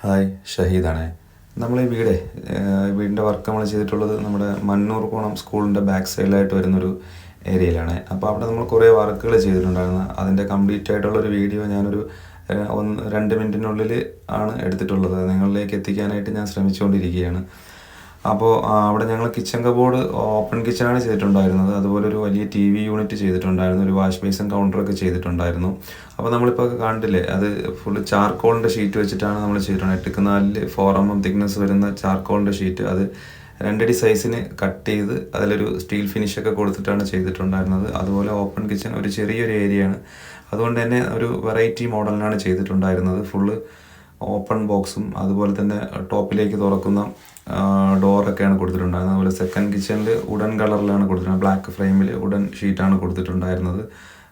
Hi, ഷഹീദാണേ. നമ്മൾ ഈ വീടിൻ്റെ വർക്ക് നമ്മൾ ചെയ്തിട്ടുള്ളത് നമ്മുടെ മണ്ണൂർ കോണം സ്കൂളിൻ്റെ ബാക്ക് സൈഡിലായിട്ട് വരുന്നൊരു ഏരിയയിലാണ്. അപ്പോൾ അവിടെ നമ്മൾ കുറേ വർക്കുകൾ ചെയ്തിട്ടുണ്ടായിരുന്നു. അതിൻ്റെ കംപ്ലീറ്റ് ആയിട്ടുള്ളൊരു വീഡിയോ ഞാനൊരു 2 മിനിറ്റിനുള്ളിൽ ആണ് എടുത്തിട്ടുള്ളത്. നിങ്ങളിലേക്ക് എത്തിക്കാനായിട്ട് ഞാൻ ശ്രമിച്ചുകൊണ്ടിരിക്കുകയാണ്. അപ്പോൾ അവിടെ ഞങ്ങൾ കിച്ചൺ കബോർഡ് ഓപ്പൺ കിച്ചണാണ് ചെയ്തിട്ടുണ്ടായിരുന്നത്. അതുപോലെ ഒരു വലിയ TV യൂണിറ്റ് ചെയ്തിട്ടുണ്ടായിരുന്നു. ഒരു വാഷ് ബേസിൻ കൗണ്ടറൊക്കെ ചെയ്തിട്ടുണ്ടായിരുന്നു. അപ്പോൾ നമ്മളിപ്പോൾ കണ്ടില്ലേ, അത് ഫുള്ള് ചാർക്കോളിൻ്റെ ഷീറ്റ് വെച്ചിട്ടാണ് നമ്മൾ ചെയ്തിട്ടുള്ളത്. 8x4 4mm തിക്നെസ് വരുന്ന ചാർക്കോളിൻ്റെ ഷീറ്റ്, അത് 2 അടി സൈസിന് കട്ട് ചെയ്ത് അതിലൊരു സ്റ്റീൽ ഫിനിഷൊക്കെ കൊടുത്തിട്ടാണ് ചെയ്തിട്ടുണ്ടായിരുന്നത്. അതുപോലെ ഓപ്പൺ കിച്ചൺ ഒരു ചെറിയൊരു ഏരിയയാണ്, അതുകൊണ്ട് തന്നെ ഒരു വെറൈറ്റി മോഡലിനാണ് ചെയ്തിട്ടുണ്ടായിരുന്നത്. ഫുള്ള് ഓപ്പൺ ബോക്സും അതുപോലെ തന്നെ ടോപ്പിലേക്ക് തുറക്കുന്ന ഡോറൊക്കെയാണ് കൊടുത്തിട്ടുണ്ടായിരുന്നത്. അതുപോലെ സെക്കൻഡ് കിച്ചണിൽ വുഡൻ കളറിലാണ് കൊടുത്തിട്ടുള്ളത്, ബ്ലാക്ക് ഫ്രെയിമിൽ വുഡൻ ഷീറ്റാണ് കൊടുത്തിട്ടുണ്ടായിരുന്നത്.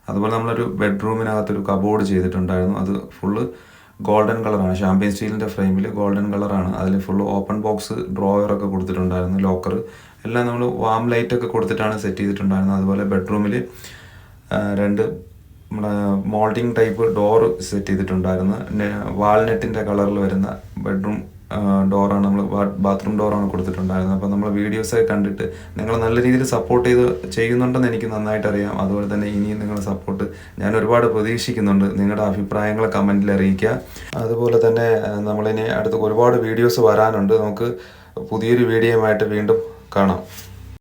അതുപോലെ നമ്മളൊരു ബെഡ്റൂമിനകത്തൊരു കബോർഡ് ചെയ്തിട്ടുണ്ടായിരുന്നു. അത് ഫുള്ള് ഗോൾഡൻ കളറാണ്, ഷാമ്പയിൻ സ്റ്റീലിൻ്റെ ഫ്രെയിമിൽ ഗോൾഡൻ കളറാണ്. അതിൽ ഫുള്ള് ഓപ്പൺ ബോക്സ് ഡ്രോയറൊക്കെ കൊടുത്തിട്ടുണ്ടായിരുന്നു, ലോക്കർ എല്ലാം നമ്മൾ വാം ലൈറ്റൊക്കെ കൊടുത്തിട്ടാണ് സെറ്റ് ചെയ്തിട്ടുണ്ടായിരുന്നത്. അതുപോലെ ബെഡ്റൂമിൽ 2 നമ്മുടെ മോൾഡിങ് ടൈപ്പ് ഡോർ സെറ്റ് ചെയ്തിട്ടുണ്ടായിരുന്നു. വാൾനെറ്റിൻ്റെ കളറിൽ വരുന്ന ബെഡ്റൂം ഡോറാണ്, നമ്മൾ ബാത്റൂം ഡോറാണ് കൊടുത്തിട്ടുണ്ടായിരുന്നത്. അപ്പോൾ നമ്മൾ വീഡിയോസൊക്കെ കണ്ടിട്ട് നിങ്ങൾ നല്ല രീതിയിൽ സപ്പോർട്ട് ചെയ്യുന്നുണ്ടെന്ന് എനിക്ക് നന്നായിട്ട് അറിയാം. അതുപോലെ തന്നെ ഇനിയും നിങ്ങളുടെ സപ്പോർട്ട് ഞാൻ ഒരുപാട് പ്രതീക്ഷിക്കുന്നുണ്ട്. നിങ്ങളുടെ അഭിപ്രായങ്ങൾ കമൻറ്റിൽ അറിയിക്കുക. അതുപോലെ തന്നെ നമ്മളിനി അടുത്ത് ഒരുപാട് വീഡിയോസ് വരാനുണ്ട്. നമുക്ക് പുതിയൊരു വീഡിയോയുമായിട്ട് വീണ്ടും കാണാം.